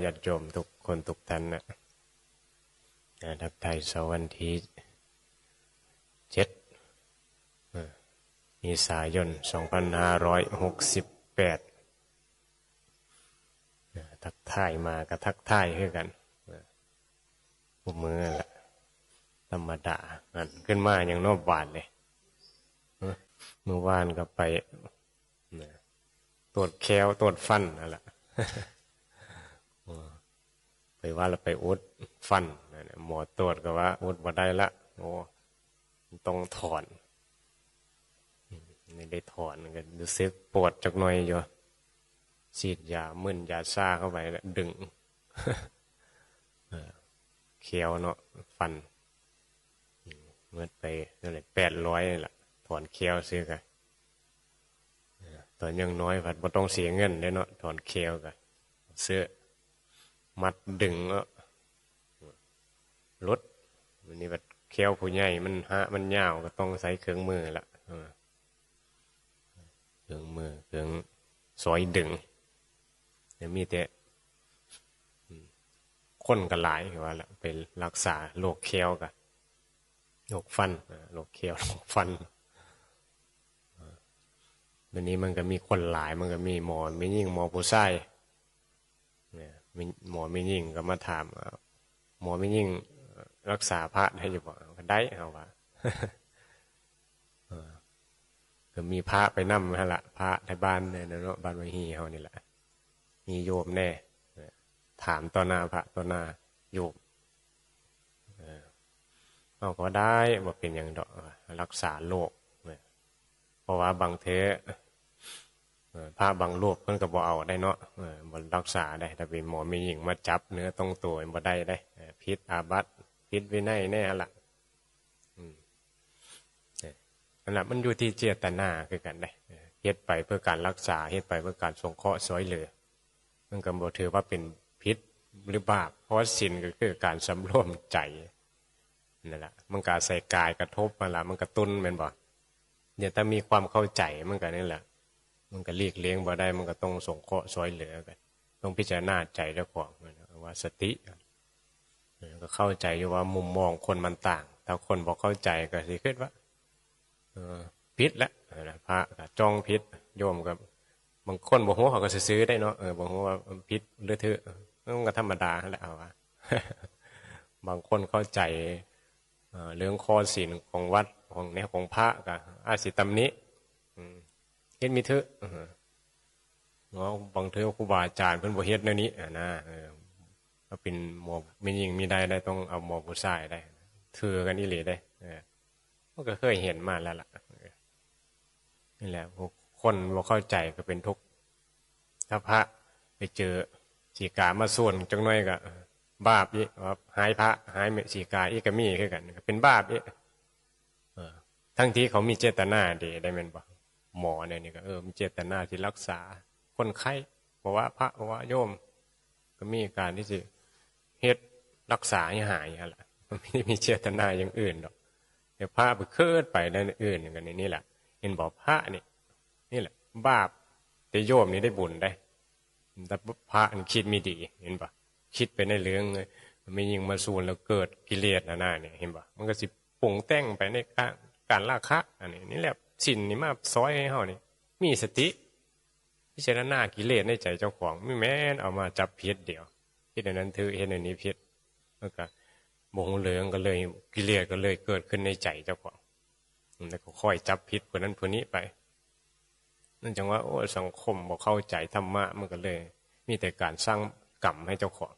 ญาติโยมทุกคนทุกท่านนะทักทายเสาร์วันที่7เมษายน2568ทักทายมาก็ทักทายให้กันผู้มือละธรรมดาอันขึ้นมาอย่างนอกบาทเลยเมื่อวานก็ไปตรวจแควตรวจฟันนั่นแหละไปว่าเราไปอุดฟันหมอตรวจก็ว่าอุดมาได้ละโอ้ต้องถอนไม่ได้ถอนก็รู้สึกปวดจักหน่อยอยู่ฉีดยามึนยาซ่าเข้าไปแล้วดึงเคี้ยวเนาะฟันเมื่อไปนั่นแหละ800ละถอนเคี้ยวซื้อกันตอนยังน้อยผัดบ่ต้องเสียเงินเลยเนาะถอนเคี้ยวกันซื้อมัดดึงรถวันนี้แบบเคี้ยวผู้ใหญ่มันยาวก็ต้องใช้เครื่องมือละเครื่องมือเครื่องซอยดึงแต่มีแต่คนก็หลายว่าละไปรักษาโรคเคี้ยวกันโรคฟันโรคเคี้ยวโรคฟันวันนี้มันก็มีคนหลายมันก็มีหมอไม่ยิ่งหมอผู้ชายหมอไม่ยิ่งก็มาถามหมอไม่ยิ่งรักษาพระได้อยู่บ่ก็ได้เอาว่าก็มีพระไปนั่มฮะละพระในบ้านเนี่ยเนาะบ้านวิหีเขานี่แหละมีโยมแน่ถามต่อหน้าพระต่อหน้าโยมเอาก็ได้บ่เป็นอย่างดอกรักษาโรคเพราะว่าบางเทพระบางโรคเพิ่นก็บ่เอาได้เนาะบ่รักษาได้แต่เป็นหมอมีหญิงมาจับเนื้อต้องตัวบ่ได้ผิดอาบัติผิดวินัยแน่ล่ะนั่นแหละมันอยู่ที่เจตนาคือกันได้เฮ็ดไปเพื่อการรักษาเฮ็ดไปเพื่อการสงเคราะห์ช่วยเหลือมันก็บ่ถือว่าเป็นผิดหรือบาปเพราะศีลก็คือการสำรวมใจนั่นแหละมันก็ใส่กายกระทบมาละมันกระตุ้นแม่นบ่เนี่ยถ้ามีความเข้าใจมันก็นี่แหละมันก็เรียกเลี้ยงบ่ได้มันก็ต้องสงเคราะห์ช่วยเหลือกันต้องพิจารณาใจเจ้าของว่าสติก็เข้าใจอยู่ว่ามุมมองคนมันต่างถ้าคนบอกเข้าใจก็สิคิดว่าผิดแล้วพระก็จ้องผิดโยมกับบางคนบอกว่าเขาก็ซื้อได้เนาะบอกว่าผิดหรือเถอะมันก็ธรรมดาแหละเอาว่าบางคนเข้าใจเรื่องข้อศีลของวัดของในของพระก็อาศิตำนิเฮ็ดมีเถอะเนาะบางเถอะครูบาอาจารย์เพิ่นบ่เฮ็ดแนวนี้นะถ้าเป็นหมอไม่ยิ่งมีได้ต้องเอาหมอผู้ชายได้ถือกันอีหลีได้มันก็เคยเห็นมาแล้วล่ะนี่แหละพวกคนบ่เข้าใจก็เป็นทุกข์ถ้าพระไปเจอสีกามาส่วนจังน้อยก็บาปอีกว่าหายพระหายสีกาอีกก็มีคือกันก็เป็นบาปอีกทั้งที่เขามีเจตนาดีได้แม่นบ่หมอเนี่ยนี่ก็มีเจตนาที่รักษาคนไข้บอกว่าพระบอกว่าโยมก็มีการที่จะเฮ็ดรักษาให้หายอะไรมันไม่ได้มีเจตนาอย่างอื่นหรอกแต่พระไปเคลื่อนไปด้านอื่นกันนี่แหละเห็นบอกพระนี่แหละบาปแต่โยมนี่ได้บุญได้แต่พระมันคิดไม่ดีเห็นปะคิดไปในเรื่องเลยมันไม่ยิงมาสูนแล้วเกิดกิเลสหน้าเนี่ยเห็นปะมันก็สิปรุงแต่งไปในการราคะอันนี้นี่แหละสินนี่มาซอยให้เฮานี่มีสติพิจารณากิเลสในใจเจ้าของไม่แม้นเอามาจับเพียรเดียวคิดในนั้นถือเห็นในนี้เพียรแล้วก็โมโหเหลืองก็เลยกิเลสก็เลยเกิดขึ้นในใจเจ้าของแล้วก็ค่อยจับผิดคนนั้นคนนี้ไปนั่นจังว่าโอ้สังคมบ่เข้าใจธรรมะมันก็เลยมีแต่การสร้างกรรมให้เจ้าของ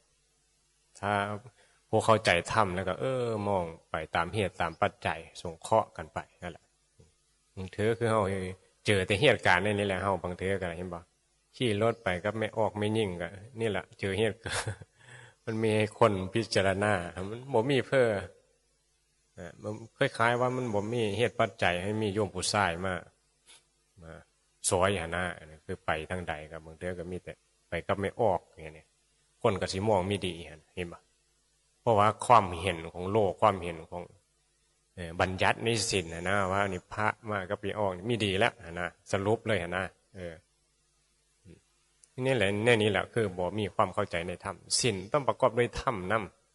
ถ้าพวกเข้าใจธรรมแล้วก็มองไปตามเหตุตามปัจจัยสงเคราะห์กันไปนั่นแหละบางเทอคือเฮาเจอแต่เหตุการณ์นี่แหละเฮาบางเทอก็เห็นบ่ขี่รถไปก็ไม่ออกไม่ยิ่งก็นี่แหละเจอเหตุมันมีคนพิจารณามันบ่มีเพื่อมันคล้ายๆว่ามันบ่มีเหตุปัจจัยให้มีโยมผู้ชายมาซอยหน้าคือไปทางใดกับบางเทื่อก็มีแต่ไปก็ไม่ออกอย่างนี้คนก็สิมองไม่ดีเห็นปะเพราะว่าความเห็นของโลกความเห็นของบัญญัติในศีลนะว่านี่พระมาก็ไปออกมีดีแล้วนะสรุปเลยนะ นี่แหละแน่นี้แหละคือบ่มีความเข้าใจในธรรมศีลต้องประกอบด้วยธรรมน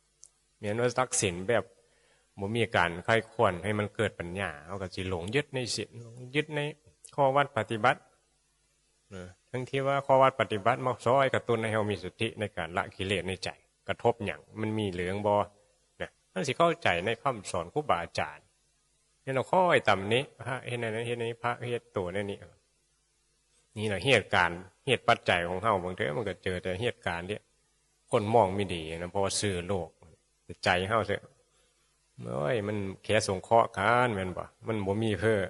ำเหมือนว่ารักศีลแบบบ่มีการใคร่ควรให้มันเกิดปัญญาเฮาก็สิหลงยึดในศีลยึดในข้อวัดปฏิบัติทั้งที่ว่าข้อวัดปฏิบัติมาซอยกระตุ้นให้เฮามีสติในการละกิเลสในใจกระทบหยังมันมีเหลืองบ่นะมันสิเข้าใจในคำสอนครูบาอาจารย์เนี่ยเราค่อยตำนี้พระเฮ็ดนั้นเฮ็ดนี้พระเฮ็ดตัวนั่นนี่นี่แหละเหตุการณ์เหตุปัจจัยของเฮาบางเทื่อมันก็เจอแต่เหตุการณ์เนี่ยคนมองไม่ดีนะเพราะว่าสื่อโลกใจเฮาเสียโอ้ยมันแค่สงเคราะห์กันแม่นบ่มันบ่มีเพ้อ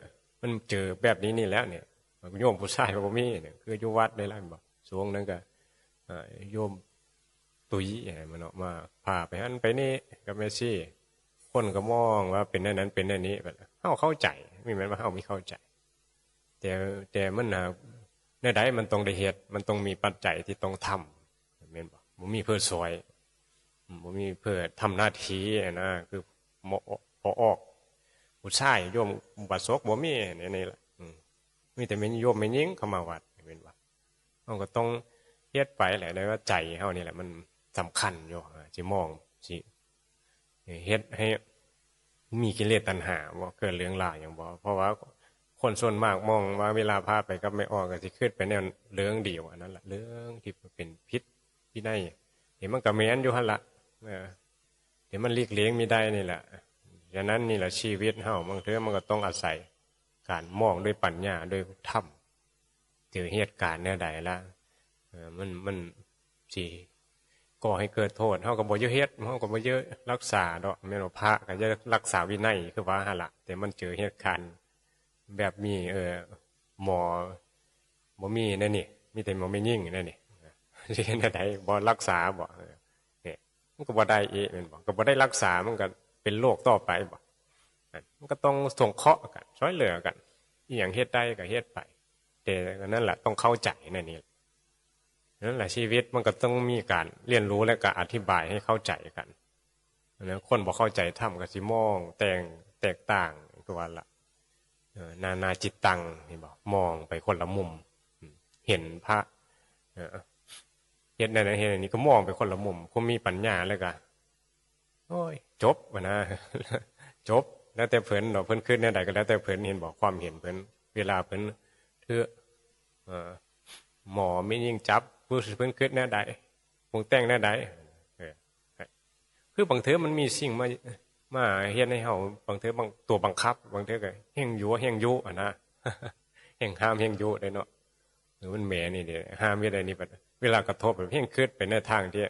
มันเจอแบบนี้นี่แล้วเนี่ยโยมผู้ชายบ่มีเนี่ยคืออยู่วัดได้แล้วบ่ช่วงนั้นก็โยมตุยมันออกมาพาไปหันไปนี่กับแม่ชีคนก็มองว่าเป็นนั่นนั้นเป็นนั่นนี้แบบเฮาเข้าใจไม่แม่นว่าเฮาไม่เข้าใจแต่มันน่ะในใดมันต้องได้เฮ็ดมันต้องมีปัจจัยที่ต้องทำแม่นบ่มีเพื่อซอยบ่มีเพื่อทำหน้าที่นะคือพอออกผู้ชายโยมอุบาสกบ่มีนี่ล่ะมีแต่แม่โยมแม่หญิงเข้ามาวัดแม่นบ่เฮาก็ต้องเฮ็ดไปแหละได้ว่าใจเฮานี่แหละมันสำคัญอยู่สิมองสิเฮ็ดให้มีกิเลสตัณหาบ่เกิดเรื่องราวหยังบ่เพราะว่าคนส่วนมากมองว่าเวลาพาไปกับไม่ออกก็สิขึ้นไปแนวเรื่องเดียวอันนั้นล่ะเรื่องที่เป็นพิษที่ในเห็นมันก็แม่นอยู่หั่นล่ะเดี๋ยวมันหลีกเลี่ยงไม่ได้นี่แหละฉะนั้นนี่แหละชีวิตเฮาบางเทื่อมันก็ต้องอาศัยการมองด้วยปัญญาด้วยธรรมเจอเหตุการณ์แนวใดล่ะมันสิก่อให้เกิดโทษเฮาก็บ่เยอะเฮ็ดเฮาก็บ่เยอะรักษาดอกแม่นว่าพระก็จะรักษาวินัยคือว่าหั่นล่ะแต่มันเจอเหตุการณ์แบบมีหมอบ่มีนั่นนี่มีแต่หมอไม่ยิ่งนั่นนี่สิเฮ็ดได้บ่รักษาบ่เนี่ยมันก็บ่ได้อีกแม่นบ่ก็บ่ได้รักษามันก็เป็นโรคต่อไปบ่มันก็ต้องสงเคราะห์กันช่วยเหลือกันอีหยังเฮ็ดได้ก็เฮ็ดไปแต่นั่นแหละต้องเข้าใจนั่นนี่นั่นแหละชีวิตมันก็ต้องมีการเรียนรู้และก็อธิบายให้เข้าใจกันนะคนบ่เข้าใจธรรมก็สิมองแตกต่างตัวละนาจิตตังนี่บอกมองไปคนละมุมเห็นพระเห็นนั่นเห็นนี่ก็มองไปคนละมุมก็มีปัญญาแล้วก็โอ้ยจบวะนะจบแล้วแต่เพิ่นดอกเพิ่นขึ้นแนวใดก็แล้วแต่เพิ่นเห็นบอกความเห็นเพิ่นเวลาเพิ่นเถื่อหมอไม่ยิ่งจับเพิ่นขึ้นแนวใดปรุงแต่งแนวใดคือบางเทื่อมันมีสิ่งมาเฮ็ดให้เฮาบางเทื่อบางตัวบังคับบางเทื่อก็แห่งยั่วแห่งยุอ่ะนะแห่งห้ามแห่งยุได้เนาะหรือมันแหมนี่เด้ห้ามเฮ็ดได้นี่บัดเวลากระทบแบบแห่งคิดไปในทางที่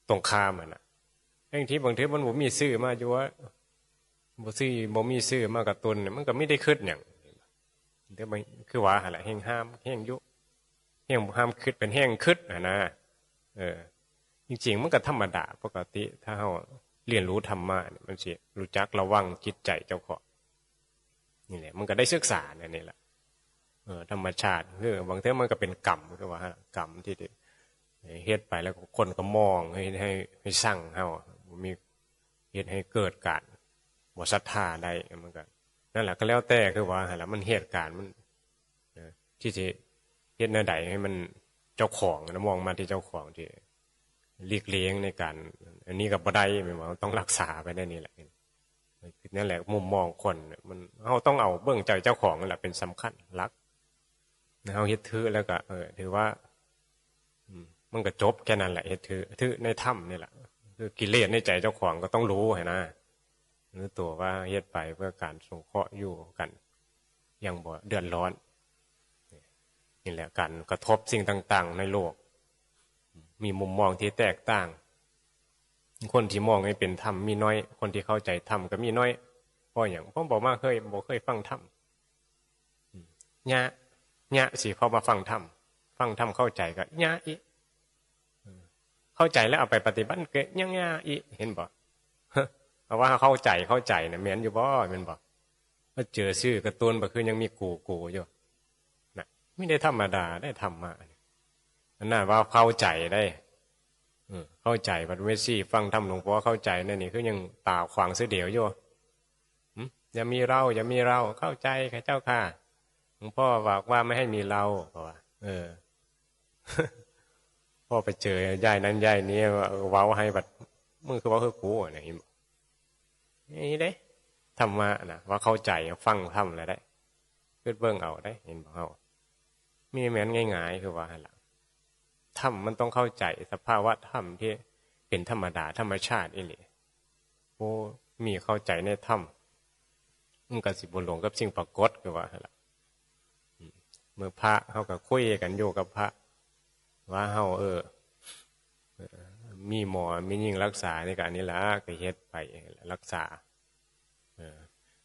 ตรงข้ามอ่ะนะแห่งที่บางเทื่อมันบ่มีซื่อมาอยู่ว่าบ่ซื่อบ่มีซื่อมากระตุ้นมันก็ไม่ได้คิดหยังเดี๋ยวมันคือว่าหั่นแหละแห่งห้ามแห่งยุแห่งห้ามคิดเป็นแห่งคิดอ่ะนะจริงๆมันก็ธรรมดาปกติถ้าเฮาเรียนรู้ธรรมะมันสิรู้จักระวังจิตใจเจ้าของนี่แหละมันก็ได้ศึกษานี่แหละธรรมชาติคือบางทีมันก็เป็นกรรมคือว่ากรรมที่เฮ็ดไปแล้วคนก็มองให้สั่งเฮามีเฮ็ดให้เกิดการบ่ศรัทธาได้มันก็นั่นแหละก็แล้วแต่คือว่าหั่นล่ะมันเหตุการณ์มันที่สิเฮ็ดแนวใดให้มันเจ้าของมองมาที่เจ้าของที่หลีกเลี่ยงในการอันนี้กับบ่ได้หมายว่าต้องรักษาไปได้นี่แหละนั่นแหละมุมมองคนมันเฮาต้องเอาเบื้องใจเจ้าของนั่นแหละเป็นสำคัญรักเฮาเฮ็ดถือแล้วก็ถือว่ามันก็จบแค่นั้นแหละเฮ็ดถือในถ้ำนี่แหละคือกิเลสในใจเจ้าของก็ต้องรู้ให้นะรู้ตัวว่าเฮ็ดไปเพื่อการสงเคราะห์อยู่กันอย่างบ่เดือดร้อนนี่แหละการกระทบสิ่งต่างๆในโลกมีมุมมองที่แตกต่างคนที่มองให้เป็นธรรมมีน้อยคนที่เข้าใจธรรมก็มีน้อยเพราะอย่างผมบอกว่าบ่เคยฟังธรรมญะสิพอมาฟังธรรมเข้าใจก็ญะอีเข้าใจแล้วเอาไปปฏิบัติก็ญะอีเห็นบ่เพราะว่าเข้าใจน่ะแม่นอยู่บ่แม่นบ่ว่าเจอชื่อกระตุ้นบ่คือยังมีกูอยู่น่ะไม่ได้ธรรมดาได้ธรรมะอันน่ะว่าเข้าใจได้เข้าใจบัดเวซี่ฟังธรรมหลวงพ่อเข้าใจนั่นนี่คือยังตาขวางเสียเดียวอยู่อย่ามีเราเข้าใจค่ะเจ้าค่ะหลวงพ่อบอกว่าไม่ให้มีเราเพราะว่า พอไปเจอย่ายนั้นย่ายนี้เว้าให้บัดมึงคือว่าคือกูเนี่ยนี่เด้ธรรมะนะว่าเข้าใจฟังทำอะไรได้เพื่อเบิ่งเอาได้เห็นบ่เฮามีแม้นง่ายๆคือว่าหลังธรรมมันต้องเข้าใจสภาวะธรรมที่เป็นธรรมดาธรรมชาติอีหลีโอ้มีเข้าใจในธรรมมันก็สิบ่หลงกับสิ่งปรากฏคือว่าหลังเมื่อพระเฮาก็คุยกันอยู่กับพระว่าเฮามีหมอมียิ่งรักษาในการนี้ละก็เฮ็ดไปรักษา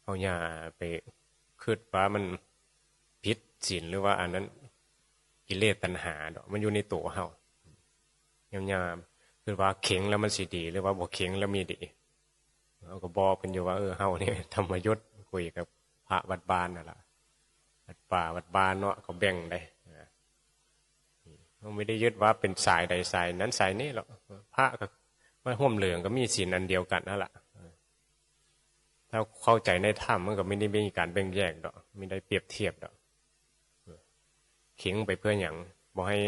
เฮาอย่าไปคิดว่ามันผิดศีลหรือว่าอันนั้นกิเลสตัณหาดอกมันอยู่ในตัวเฮาอย่าคือว่าเข็งแล้วมันสิดีหรือว่าบ่เข็งแล้วมีดีเฮาก็บอกกันอยู่ว่าเฮานี่ธรรมยุทธ์คุยกับพระวัดบ้านนั่นล่ะวัดป่าวัดบ้านเนาะเขาแบ่งได้เราไม่ได้ยึดว่าเป็นสายใดสายนั้นสายนี้หรอกพระก็ว่าห่มเหลืองก็มีศีลอันเดียวกันนั่นแหละถ้าเข้าใจในธรรมมันก็ไม่ได้มีการแบ่งแยกดอกไม่ได้เปรียบเทียบดอกเข็งไปเพื่อหยังบอกให้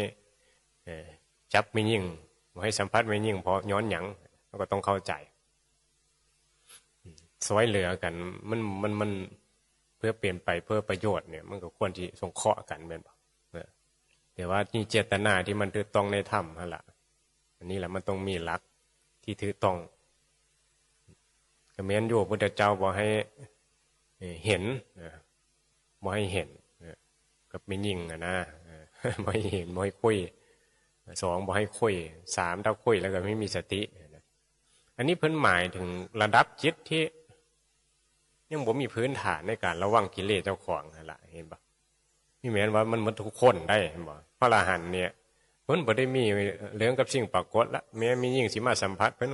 จับไม่ยิ่งบอกให้สัมผัสไม่ยิ่งเพราะย้อนหยังเราก็ต้องเข้าใจสวยเหลือกันมันเพื่อเปลี่ยนไปเพื่อประโยชน์เนี่ยมันก็ควรที่สงเคราะห์กันเป็นแต่ว่านี่เจตนาที่มันถูกต้องในธรรมนั่นแหละอันนี้แหละมันต้องมีหลักที่ถูกต้องก็แม้นอยู่พุทธเจ้าบอกให้เห็นบอกให้เห็นกับไม่ยิ่งนะบอกให้เห็นบอกให้คุยสองบอกให้คุยสามถ้าคุยแล้วก็ไม่มีสติอันนี้เพิ่นหมายถึงระดับจิตที่ยังบ่มีพื้นฐานในการระวังกิเลสเจ้าของนั่นแหละเห็นปะนี่แม้นว่ามันทุกคนได้เห็นบ่พระอรหันต์เนี่ยเพิ่นบ่ได้มีเรื่องกับสิ่งปรากฏละแม้มียิ่งสิมาสัมผัสเพิ่น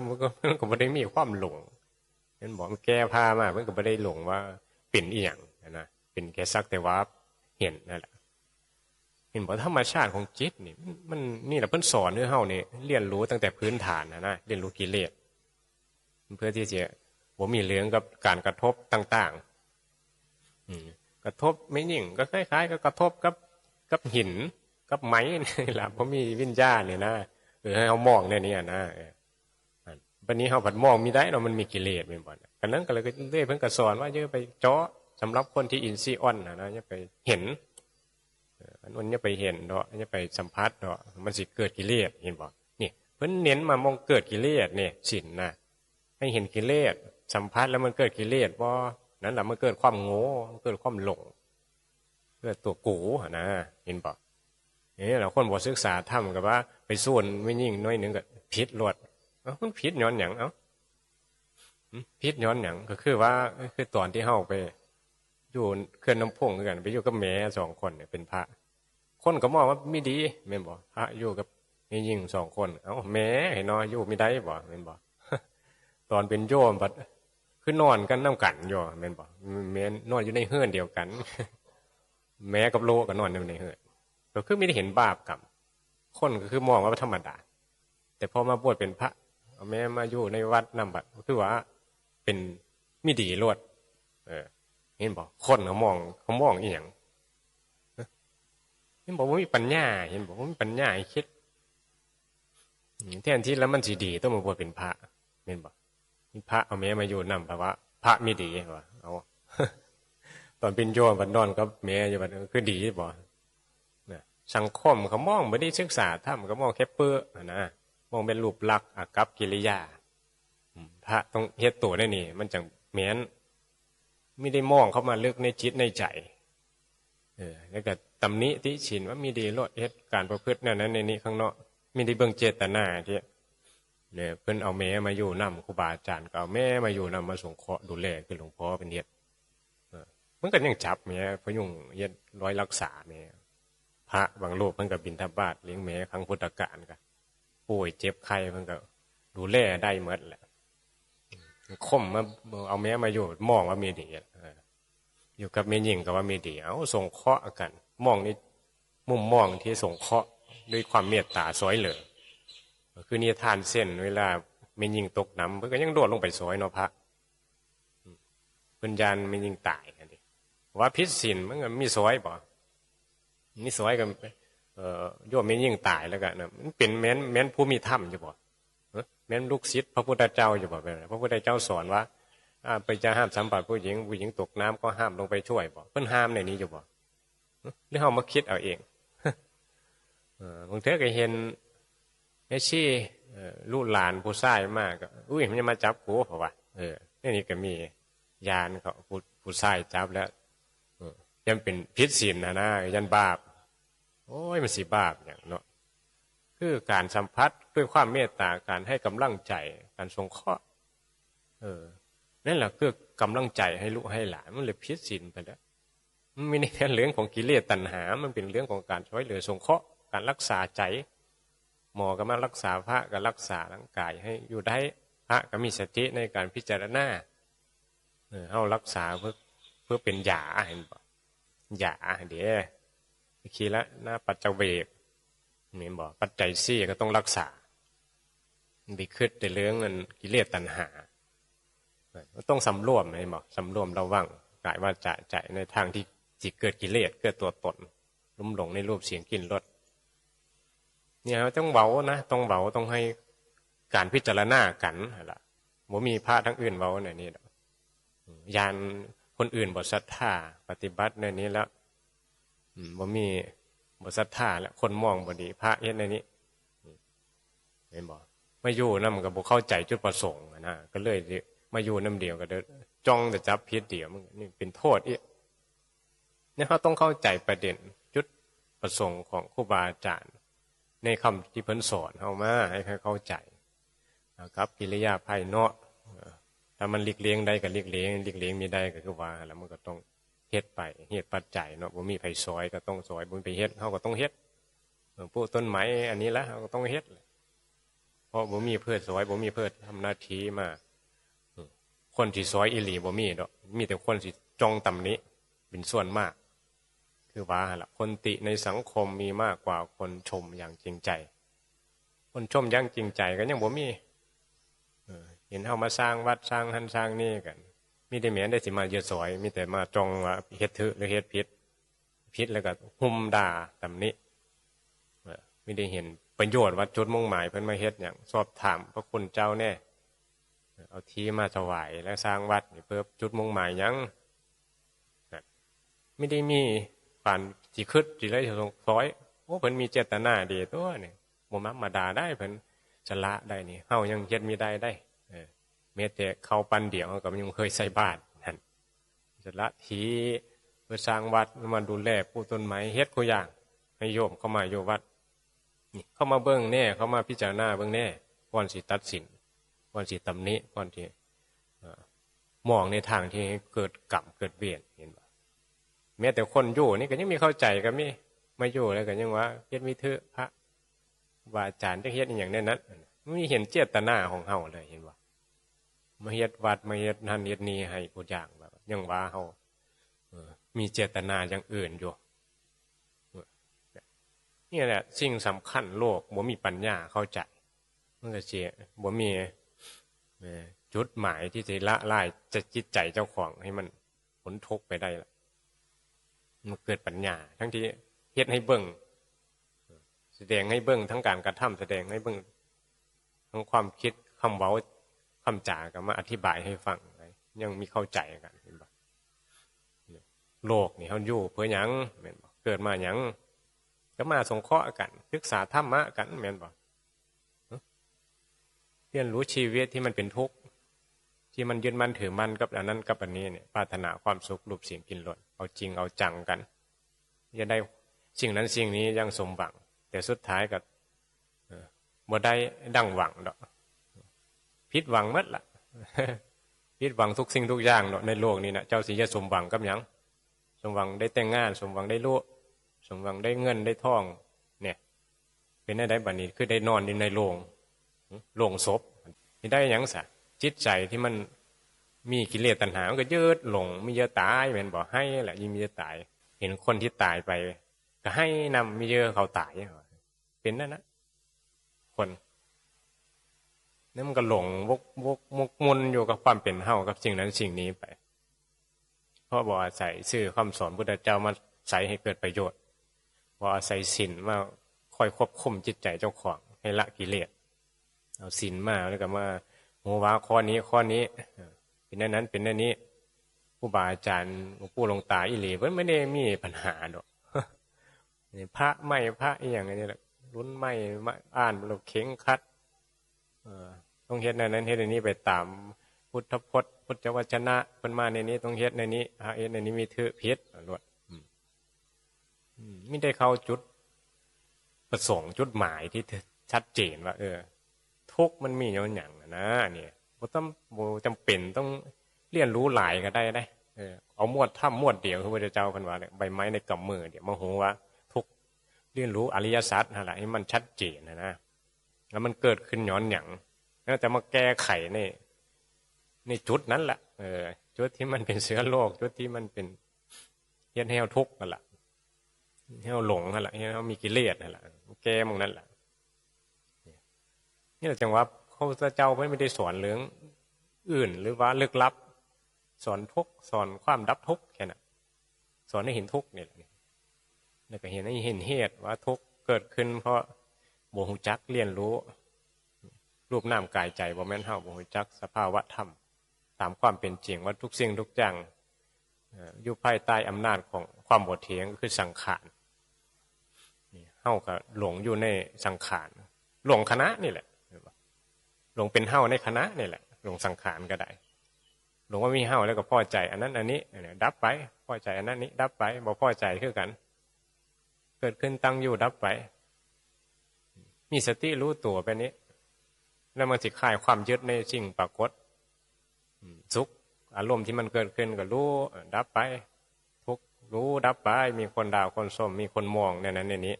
ก็บ่ได้มีความหลงเห็นบ่มันแก้ผ้ามาเพิ่นก็บ่ได้หลงว่าเป็นอีหยังนะเป็นแค่สักแต่ว่าเห็นนั่นแหละเห็นบ่ธรรมชาติของจิตนี่มันนี่แหละเพิ่นสอนให้เฮานี่เรียนรู้ตั้งแต่พื้นฐานนะเรียนรู้กิเลสเพื่อที่จะบ่มีเรื่องกับการกระทบต่างๆกระทบไม่ยิ่งก็คล้ายๆกับกระทบกับหินกับไม้นี่แหละเพราะมีวิญญาณเนี่ยนะให้เขามองเนี่ยนี่นะวันนี้เขาผัดมองมีได้เรามันมีกิเลสเป็นบ่อนกันนั้นก็เลยเรื่อยเพิ่งกระสอนว่าจะไปเจาะสำหรับคนที่อินทรีย์อ่อนนะจะไปเห็นอันนั้นจะไปเห็นเนาะจะไปสัมผัสเนาะมันสิเกิดกิเลสเห็นบ่นี่เพิ่นเน้นมามองเกิดกิเลสเนี่ยศีลนะให้เห็นกิเลสสัมผัสแล้วมันเกิดกิเลสว่านั้นแหละมันเกิดความโง่เกิดความหลงเกิดตัวกูนะเห็นป่ะนี่เราคนบ่ศึกษาทำกับว่าไปส่วนไม่ยิ่งน้อยหนึ่งก็พิษลวดมันพิษย้อนหยังพิษย้อนหยังก็คือว่าคือตอนที่เฮาไปอยู่เคลื่อนน้ำพงกันไปอยู่กับแม่สองคนเนี่ยเป็นพระคนก็มองว่าไม่ดีแม่นบ่พระอยู่กับไม่ยิ่งสองคนแม่เห็นน้อยอยู่ไม่ได้บ่แม่นบ่ตอนเป็นโยมบัดคือนอนกันน้ำกันอยู่แม่นบ่แม่นอนอยู่ในเฮือนเดียวกันแม้กับโลก็นอนในเฮือนก็คือไม่ได้เห็นบาปกรรมคนก็คือมองว่าธรรมดาแต่พอมาบวชเป็นพระแม้มาอยู่ในวัดนำบัดก็คือว่าเป็นมิดีรวดเห็นบ่คนเขามองอีหยังเห็นบอกว่ามีปัญญาเห็นบอกว่ามีปัญญาให้คิดแทนที่แล้วมันสิดีต้องมาบวชเป็นพระเห็นบ่มีพระเอาแม่มาอยู่นำเพราะว่าพระไม่ดีว่ะเอาตอนเป็นโยมบัดนอนก็แม่อยู่บัดคือดีบ่เนี่ยสังคมเขามองไม่ได้ศึกษาธรรมเขามองแค่เปื้อนะมองเป็นรูปลักษณ์อากัปกิริยาพระต้องเฮ็ดตัวได้นี่มันจังแม้นไม่ได้มองเข้ามาลึกในจิตในใจแล้วก็ตำหนิติฉินว่ามีดีโลดเฮ็ดการประพฤตินั่นในนี้ข้างนอกไม่ได้เบิ่งเจตนาที่เนี่ยเพิ่นเอาแม่มาอยู่นำครูบาอาจารย์ก็เอาแม่มาอยู่นำมาสงเคราะห์ดูแลคือหลวงพ่อเป็นเฮ็ดมันก็ยังจับแม่พยุงเฮ็ดร้อยรักษาแม่พระบางรูปเพิ่นก็บิณฑบาตเลี้ยงแม่ครั้งพุทธกาลก็ป่วยเจ็บไข้เพิ่นก็ดูแลได้หมดแหละคมมาเอาแม่มาอยู่มองว่ามีดีอยู่กับแม่หญิงก็ว่ามีดีเอาสงเคราะห์กันมองนี่มุมมองที่สงเคราะห์ด้วยความเมตตาสวยเหลือคือนี่ทานเส้นเวลาแม่หญิงตกน้ำเพิ่นก็ยังโดดลงไปสวยเนาะพระเพิ่นยานแม่หญิงตายกันดิว่าพิษศีลมันก็มีสวยบ่มีสวยกัน โยมไม่ยิ่งตายแล้วกันนะมันเป็นแม้นผู้มีธรรมอยู่บ่แม้นลูกศิษย์พระพุทธเจ้าอยู่บ่พระพุทธเจ้าสอนว่าไปจะห้ามสัมผัสผู้หญิงตกน้ำก็ห้ามลงไปช่วยบ่เพิ่นห้ามในนี้อยู่บ่หรือเฮามาคิดเอาเองบางเทื่อก็เห็นแม่ชีลูกหลานผู้ชายมากก็อุ้ยมันจะมาจับกูเพราะว่านี่ก็มียานเขาผู้ชายจับแล้วยันเป็นพิษศีลนะยันบาปโอ้ยมันสิบาปอย่างเนาะคือการสัมผัสด้วยความเมตตาการให้กำลังใจการสงเคราะห์นั่นแหละคือกำลังใจให้ลูกให้หลานมันเลยพิษศีลไปแล้วมันไม่ได้เป็นเรื่องของกิเลสตัณหามันเป็นเรื่องของการช่วยเหลือสงเคราะห์การรักษาใจหมอก็มารักษาพระก็รักษาร่างกายให้อยู่ได้พระก็มีสติในการพิจารณาเอารักษาเพื่อเป็นยาเห็นบ่ยาเดี๋ยวคีละหน้าปัจจเวกนี่บอกปัจจัยสี่ก็ต้องรักษาไปคิดในเรื่องเงินกิเลสตัณหาต้องสำรวมเห็นบอกสำรวมระวังกายว่าจะใจในทางที่จิตเกิดกิเลสเกิดตัวตนลุ่มหลงในรูปเสียงกลิ่นรสเนี่ยต้องเบานะต้องเบาต้องให้การพิจารณากันล่ะบ่มีพระทั้งอื่นเบาในนี้ยานคนอื่นบ่ศรัทธาปฏิบัติในนี้แล้วบ่มีบ่ศรัทธาแล้วคนมองบ่ดีพระเฮ็ดในนี้เห็นบ่มาอยู่นำก็บ่เข้าใจจุดประสงค์นะก็เลยมาอยู่นำเดียวก็จ้องแต่จับผิดเดียวมันนี่เป็นโทษอีกเนี่ยเขาต้องเข้าใจประเด็นจุดประสงค์ของครูบาอาจารย์ในคำที่เพิ่นสอนเฮามาให้เข้าใจนะครับกิริยาภายนอกถ้ามันหลีกเลี่ยงได้ก็หลีกเลี่ยงมีได้ก็คือว่าแล้วมันก็ต้องเฮ็ดไปเหตุปัจจัยเนาะบ่มีไผซอยก็ต้องซอยบ่มีไปเฮ็ดเฮาก็ต้องเฮ็ดปลูกต้นไม้อันนี้ละเฮาก็ต้องเฮ็ดเพราะบ่มีเพื่อซอยบ่มีเพื่อทำหน้าที่มาคนที่ซอยอีหลีบ่มีดอกมีแต่คนสิจ้องตำหนิเป็นส่วนมากคือว่าล่ะคนติในสังคมมีมากกว่าคนชมอย่างจริงใจคนชมอย่างจริงใจก็ยังบ่มีเห็นเฮามาสร้างวัดสร้างหันสร้างนี่กันมีแต่แม้นได้สิมาเยอะสอยมีแต่มาจองว่าเฮ็ดถือหรือเฮ็ดผิดแล้วก็หุ่มด่าตำหนิไม่ได้เห็นประโยชน์ว่าจุดมุ่งหมายเพิ่นมาเฮ็ดหยังสอบถามพระคุณเจ้าแน่เอาที่มาถวายและสร้างวัดนี่เพื่อจุดมุ่งหมายหยังไม่ได้มีผ่านสิคิดสิได้สงซอยโอ้เพิ่นมีเจตนาดีตัวนี่บ่มักมาด่าได้เพิ่นจะละได้นี่เฮายังเฮ็ดมีได้แม้แต่เข้าปันเดียวก็ยังเคยใส่บาตรนั่นจะละทีเพื่อสร้างวัดมาดูแลผู้ต้นไม้เฮ็ดกูอย่างให้โยมเข้ามาอยู่วัดนี่เข้ามาเบิ่งแน่เข้ามาพิจารณาเบิ่งแน่ก่อนสิตัดสินก่อนสิตำหนิก่อนที่มองในทางที่เกิดกรรมเกิดเวรเห็นบ่แม้แต่คนอยู่นี่ก็ยังมีเข้าใจก็มีมาอยู่แล้วก็ยังว่าเฮ็ดมีเถอะพระว่าอาจารย์จะเฮ็ดอีหยังแน่นั้นไม่เห็นเจตนาของเฮาเลยเห็นบ่มาเฮ็ดวัดมาเฮ็ดนั่นเฮ็ดนี่ให้ผู้อย่างแบบยังว่าเฮามีเจตนาอย่างอื่นอยู่นี่แหละสิ่งสำคัญโลกบ่มีปัญญาเข้าใจมันก็สิบ่มีจุดหมายที่จะละลายจะจิตใจเจ้าของให้มันพ้นทุกข์ไปได้ล่ะมันเกิดปัญญาทั้งที่เฮ็ดให้เบิ่งแสดงให้เบิ่งทั้งการกระทำแสดงให้เบิ่งทั้งความคิดคำเว้าคำจาก็มาอธิบายให้ฟังยังมีเข้าใจกันเห็นบ่โลกนี่เฮาอยู่เพื่อหยังแม่นบ่เกิดมาหยังก็มาสงเคราะห์กันศึกษาธรรมะกันแม่นบ่เรียนรู้ชีวิตที่มันเป็นทุกข์ที่มันยึดมั่นถือมั่นกับอันนั้นกับอันนี้เนี่ยปรารถนาความสุขรูปเสียงกลิ่นรสเอาจริงเอาจังกันจะได้สิ่งนั้นสิ่งนี้ยังสมหวังแต่สุดท้ายก็บ่ได้ดังหวังดอกผิดหวังหมดล่ะผิดหวังทุกสิ่งทุกอย่างเนาะในโลกนี้นะเจ้าสิจะสมหวังกับหยังสมหวังได้แต่งงานสมหวังได้ลูกสมหวังได้เงินได้ทองเนี่ยเป็นได้บัดนี้คือได้นอนในโรงศพนี่ได้หยังซะจิตใจที่มันมีกิเลสตัณหามันก็เยิดหลงมีเยอะตายแม่นบ่ให้แหละยิ่งมีเยอะตายเห็นคนที่ตายไปก็ให้นำมีเยอะเขาตายเป็นนั่นนะคนนั่นมันก็หลงวกมุนอยู่กับความเป็นเฮากับสิ่งนั้นสิ่งนี้ไปเพราะบ่อาศัยซื่อคำสอนพุทธเจ้ามาใส่ให้เกิดประโยชน์บ่อาศัยศีลมา คอยควบคุมจิตใจเจ้าของให้ละกิเลสเอาศีลมาแล้วก็มาโหว่าข้อนี้เป็นนั้นเป็นนั้นนี้ผู้บาอาจารย์หลวงปู่หลวงตาอิเลเพิ่นไม่ได้มีปัญหาดอกพระไม่พระอีหยังนี่แหละลุ้นไม่อ่านเราเข่งคัดต้องเฮ็ดนั้นเฮ็ดในนี้ไปตามพุทธพจน์พุทธวจนะเพิ่นมาในนี้ต้องเฮ็ดในนี้เฮ็ดในนี้มีถือผิดล้วนไม่ได้เข้าจุดประสงค์จุดหมายที่ชัดเจนว่าทุกมันมีอย่างนะเนี่ยบ่จำเป็นต้องเรียนรู้หลายก็ได้เอาหมวดถ้ำหมวดเดียวพระพุทธเจ้าเพิ่นว่าใบไม้ในกำมือเดี๋ยวมาหูว่าทุกเรียนรู้อริยสัจนั่นแหละให้มันชัดเจนนะแล้วมันเกิดขึ้นย้อนหยังแล้วจะมาแก้ไขในจุดนั้นแหละจุดที่มันเป็นเชื้อโรคจุดที่มันเป็นเฮ็ดให้เราทุกข์นั่นแหละให้เราหลงนั่นแหละให้เรามีกิเลสนั่นแหละแก้มันนั่นแหละนี่แหละจังว่าพระพุทธเจ้าไม่ได้สอนเรื่องอื่นหรือว่าลึกลับสอนทุกข์สอนความดับทุกข์แค่นั้นสอนให้เห็นทุกข์นี่แหละแล้วก็เห็นให้เห็นเหตุว่าทุกข์เกิดขึ้นเพราะบ่ฮู้จักเรียนรู้รูปนามกายใจบ่แม่นเฮาบ่ฮู้จักสภาวะธรรมตามความเป็นจริงว่าทุกสิ่งทุกอย่างอยู่ภายใต้อำนาจของความบ่เที่ยงคือสังขารเฮาก็หลงอยู่ในสังขารหลงคณะนี่แหละหลงเป็นเฮาในคณะนี่แหละหลงสังขารก็ได้หลงว่ามีเฮาแล้วก็พอใจอันนั้นอันนี้ดับไปพอใจอันนั้นนี้ดับไปบ่พอใจคือกันเกิดขึ้นตั้งอยู่ดับไปมีสติรู้ตัวไปนี้แล้วมันสิคลายความยึดในสิ่งปรากฏสุขอารมณ์ที่มันเกิดขึ้นก็รู้ดับไปทุกข์รู้ดับไปมีคนด่าคนชมมีคนมองในนั้นในนี้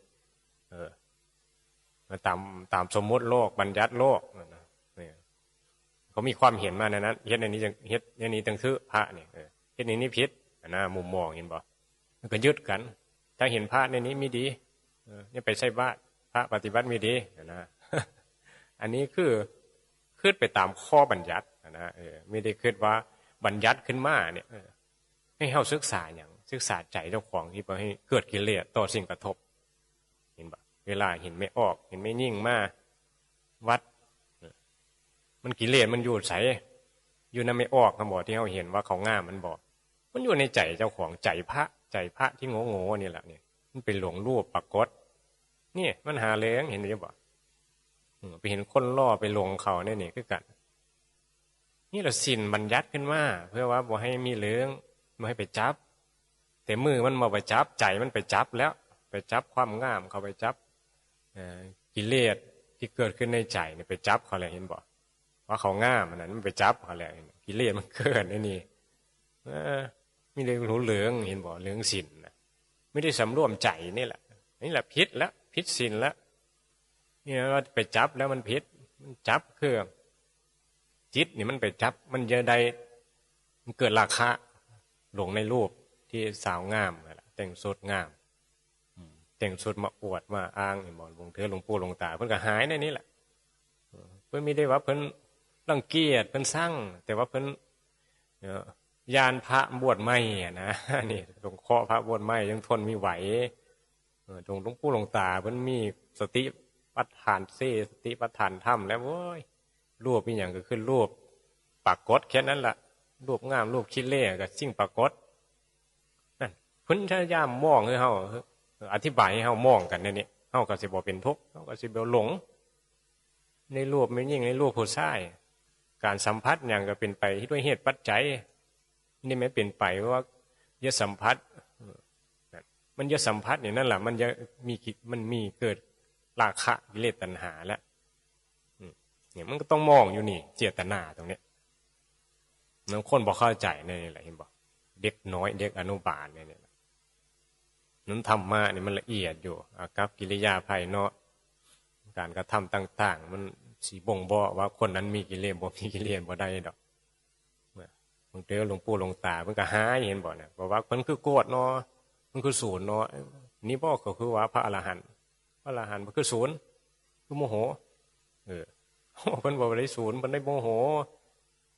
ตามสมมุติโลกบัญญัติโลกเขามีความเห็นมาในนั้นเฮ็ดในนี้จังเฮ็ดในนี้จังซื้อพระนี่เฮ็ดในนี้ผิดนะมุมมองเห็นบ่มันก็ยึดกันถ้าเห็นพระในนี้ไม่ดีนี่ไปใส่บาตรพระปฏิบัติไม่ดีนะอันนี้คือขึ้นไปตามข้อบัญญัตินะไม่ได้คิดว่าบัญญัติขึ้นมาเนี่ยให้เฮาศึกษาอย่างศึกษาใจเจ้าของที่บ่ให้เกิดกิเลสต่อสิ่งกระทบเห็นบ่เวลาเห็นไม่ออกเห็นไม่ยิ่งมาวัดมันกิเลสมันอยู่ไสอยู่นำไม่ออกคำบอกที่เฮาเห็นว่าเขาง่ามมันบอกมันอยู่ในใจเจ้าของใจพระที่โง่ๆนี่แหละเนี่ยมันเป็นหลงรูปปรากฏนี่มันหาเลี้ยงเห็นหรือเปล่าไปเห็นคนล่อไปหลงเขาเนี่ยนี่คือกันนี่เราสินบัญญัติขึ้นมาเพื่อว่าบ่ให้มีเรื่องบ่ให้ไปจับแต่มือมันมาไปจับใจมันไปจับแล้วไปจับความงามเขาไปจับกิเลสที่เกิดขึ้นในใจเนี่ยไปจับเขาเลยเห็นบ่ว่าเขางามนั้นมันไปจับเขาเลยกิเลสมันเกิดนี่มีเรื่องรู้เหลืองเห็นบ่เรื่องสินนะไม่ได้สำรวมใจนี่แหละนี่แหละพิษแล้วพิษสินแล้วนี่ว่าไปจับแล้วมันพิษมันจับคือจิตนี่มันไปจับมันเยอะใดมันเกิดราคะหลงในรูปที่สาวงามแต่งสุดงามแต่งสุดมาอวดมาอ้างเห็นบ่หลวงเธอหลวงปู่หลวงตาเพิ่นก็หายในนี้แหละเพิ่นไม่ได้ว่าเพิ่นรังเกียจเพิ่นสั่งแต่ว่าเพิ่นยานพระบวชใหม่นะนี่หลวงพ่อพระบวชใหม่ยังทนไม่ไหวหลวงปู่หลวงตาเพิ่นมีสติปัฏฐานสติปัฏฐานธรรมแล้วโว้ยรูปมีอย่างก็คือรูปปรากฏแค่นั้นแหละรูปงามรูปคิดเล่กับสิ่งปรากฏนั่นเพิ่นพยายามมองให้เฮาอธิบายให้เฮามองกันนี่เฮาก็สิบ่เป็นทุกข์เฮาก็สิบ่หลงในรูปไม่ยิ่งในรูปผู้ชายการสัมผัสอย่างก็เป็นไปด้วยเหตุปัจจัยนี่ไม่เป็นไปว่าอย่าสัมผัสมันอย่าสัมผัสนี่นั่นแหละมันจะมีเกิดราคะกิเลสตัณหาแล้วเนี่ยมันก็ต้องมองอยู่นี่เจตนาตรงนี้บางคนบอกเข้าใจนี่แหละเห็นบอกเด็กน้อยเด็กอนุบาลเนี่ยนั้นธรรมะนี่มันละเอียดอยู่อากับกิริยาภายนอกการกระทำต่างๆมันสีบ่งบอกว่าคนนั้นมีกิเลสบ่มีกิเลสบ่ได้ดอกบางทีหลวงปู่หลวงตาเพิ่นก็หายเห็นบ่เนี่ยบอกว่าเพิ่นคือโกรธเนาะมันคือศูนย์เนาะนี่บ่ก็คือว่าพระอรหันต์มันคือศูนย์คือโมโหเพิ่นบ่ได้ศูนย์เพิ่นได้โมโห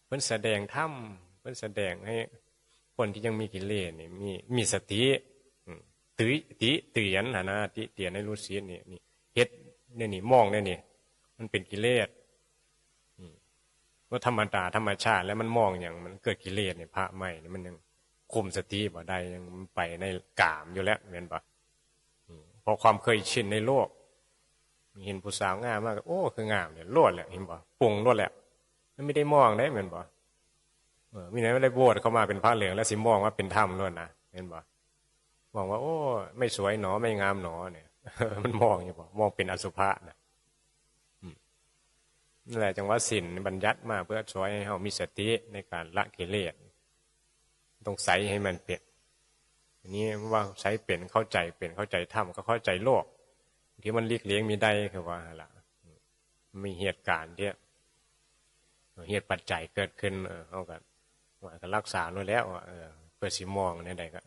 เพิ่นแสดงธรรมเพิ่นแสดงให้คนที่ยังมีกิเลสนี่มีสติติเตียนนะติเตียนให้รู้ศีลนี่ เฮ็ดเนี่ยนี่มองเนี่ยนี่มันเป็นกิเลสว่าธรรมดาธรรมชาติแล้วมันมองอย่างมันเกิดกิเลสเนี่ยพระไม่เนี่ยมันยังคุมสติบ่ได้ยังไปในกามอยู่แล้วเห็นปะเพราะความเคยชินในโลกเห็นผู้สาวงามมากโอ้คืองามเนี่ยโลดแหละเห็นปะปรุงโลดแหละมันไม่ได้มองได้เหมือนปะมีไหนไม่ได้บวชเข้ามาเป็นพระเหลืองแล้วสิมองว่าเป็นธรรมล้วนนะเห็นปะมองว่าโอ้ไม่สวยหนอไม่งามหนอเนี่ยมันมองอยู่ปะมองเป็นอสุภะนะนั่นแหละจังว่าศีลบัญญัติมาเพื่อช่วยให้เรามีสติในการละกิเลสต้องใส่ให้มันเป็นอันนี้ว่าใช้เป็นเข้าใจเป็นเข้าใจธรรมก็เข้าใจโลกที่มันลีกเลี่ยงมีได้คือว่าละมีเหตุการณ์ที่เหตุปัจจัยเกิดขึ้นเอากันว่าก็รักษาด้วยแล้วเพื่อสิมองในใดก็